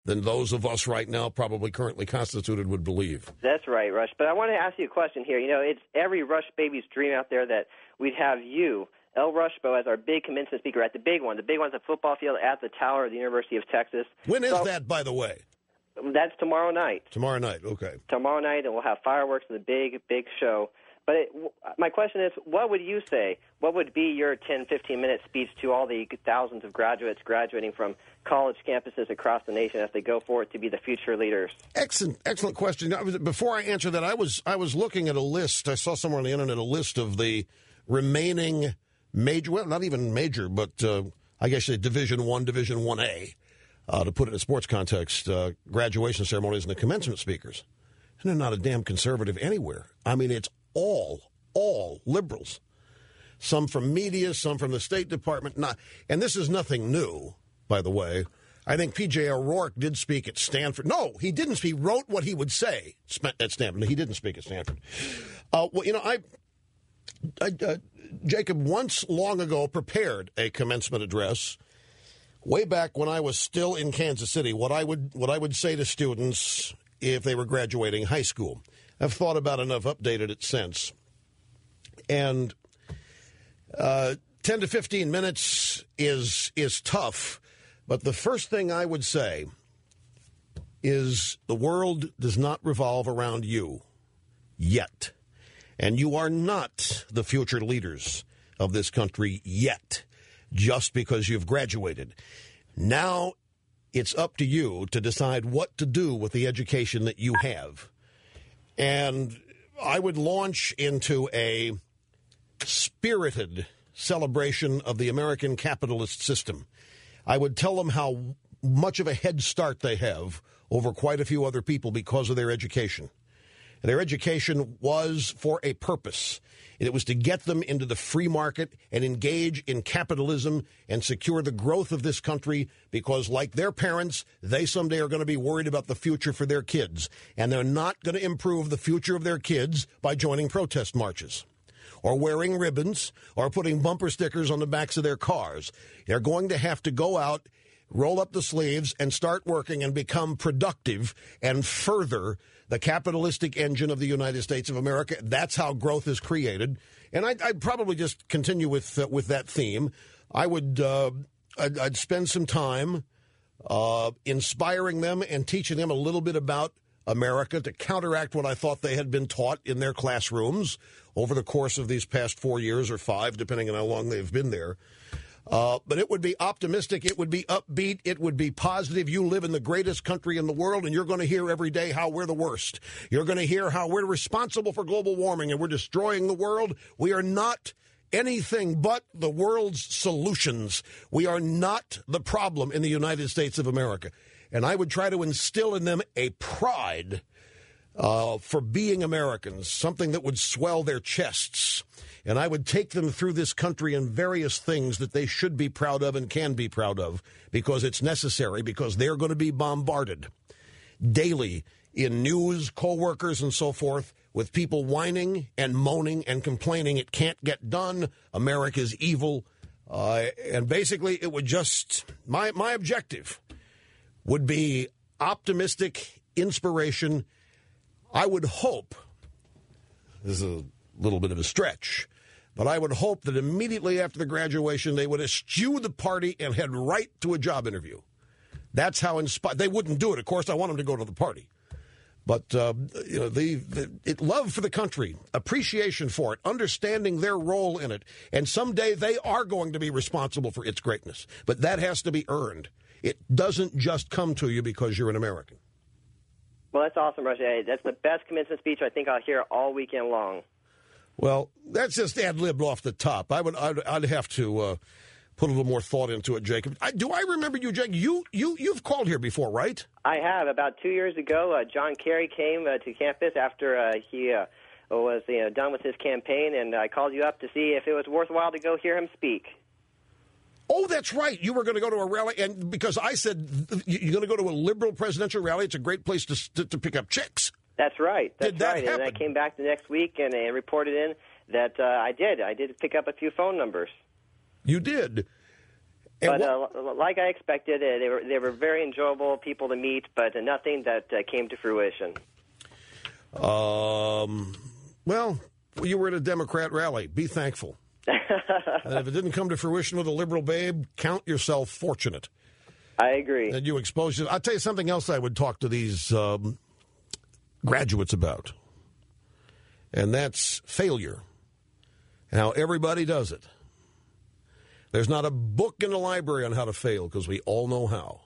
than those of us right now probably currently constituted would believe. That's right, Rush. But I want to ask you a question here. You know, it's every Rush baby's dream out there that we'd have you, El Rushbo, as our big commencement speaker at the big one. The big one's at football field at the Tower of the University of Texas. When is that, by the way? That's tomorrow night. Tomorrow night, okay. Tomorrow night, and we'll have fireworks and the big show. But my question is, what would you say? What would be your 10, 15-minute speech to all the thousands of graduates graduating from college campuses across the nation as they go forward to be the future leaders? Excellent question. Before I answer that, I was looking at a list. I saw somewhere on the internet a list of the remaining major, well, not even major, but I guess Division I, Division 1A, to put it in a sports context, graduation ceremonies and the commencement speakers. And they're not a damn conservative anywhere. I mean, it's all liberals. Some from media, some from the State Department. And this is nothing new, by the way. I think P.J. O'Rourke did speak at Stanford. No, he didn't speak. He wrote what he would say at Stanford. He didn't speak at Stanford. Well, you know, Jacob once long ago prepared a commencement address way back when I was still in Kansas City, what I would say to students if they were graduating high school. I've thought about it enough, updated it since. And 10 to 15 minutes is tough, but the first thing I would say is the world does not revolve around you yet. And you are not the future leaders of this country yet, just because you've graduated. Now it's up to you to decide what to do with the education that you have. And I would launch into a spirited celebration of the American capitalist system. I would tell them how much of a head start they have over quite a few other people because of their education. Their education was for a purpose. It was to get them into the free market and engage in capitalism and secure the growth of this country because, like their parents, they someday are going to be worried about the future for their kids. And they're not going to improve the future of their kids by joining protest marches or wearing ribbons or putting bumper stickers on the backs of their cars. They're going to have to go out, roll up the sleeves, and start working and become productive and further the capitalistic engine of the United States of America. That's how growth is created. And I'd probably just continue with that theme. I'd spend some time inspiring them and teaching them a little bit about America to counteract what I thought they had been taught in their classrooms over the course of these past 4 years or 5, depending on how long they've been there. But it would be optimistic, it would be upbeat, it would be positive. You live in the greatest country in the world, and you're going to hear every day how we're the worst. You're going to hear how we're responsible for global warming and we're destroying the world. We are not anything but the world's solutions. We are not the problem in the United States of America. And I would try to instill in them a pride for being Americans, something that would swell their chests. And I would take them through this country and various things that they should be proud of and can be proud of because it's necessary, because they're going to be bombarded daily in news, co-workers, and so forth, with people whining and moaning and complaining it can't get done, America's evil. And basically it would just, my objective would be optimistic inspiration. I would hope, this is a little bit of a stretch, but I would hope that immediately after the graduation, they would eschew the party and head right to a job interview. That's how inspired. They wouldn't do it. Of course, I want them to go to the party. But, love for the country, appreciation for it, understanding their role in it. And someday they are going to be responsible for its greatness. But that has to be earned. It doesn't just come to you because you're an American. Well, that's awesome, Rush. That's the best commencement speech I think I'll hear all weekend long. Well, that's just ad-libbed off the top. I'd have to put a little more thought into it, Jacob. Do I remember you, Jake? You've called here before, right? I have. About 2 years ago, John Kerry came to campus after he was done with his campaign, and I called you up to see if it was worthwhile to go hear him speak. Oh, that's right. You were going to go to a rally, and because I said you're going to go to a liberal presidential rally, it's a great place to pick up chicks. That's right. That's Did that right. happen? And I came back the next week and reported in that I did. I did pick up a few phone numbers. You did. But like I expected, they were very enjoyable people to meet, but nothing that came to fruition. Well, you were at a Democrat rally. Be thankful. And if it didn't come to fruition with a liberal babe, count yourself fortunate. I agree. And you exposed it. I'll tell you something else I would talk to these graduates about, and that's failure and how everybody does it. There's not a book in the library on how to fail because we all know how.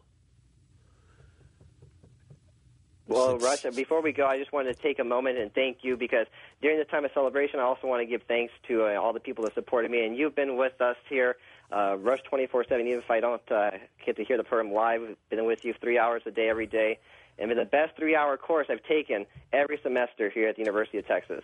Well, Rush, before we go, I just wanted to take a moment and thank you because during the time of celebration, I also want to give thanks to all the people that supported me. And you've been with us here, Rush 24/7, even if I don't get to hear the program live. I've been with you 3 hours a day, every day. And been the best 3-hour course I've taken every semester here at the University of Texas.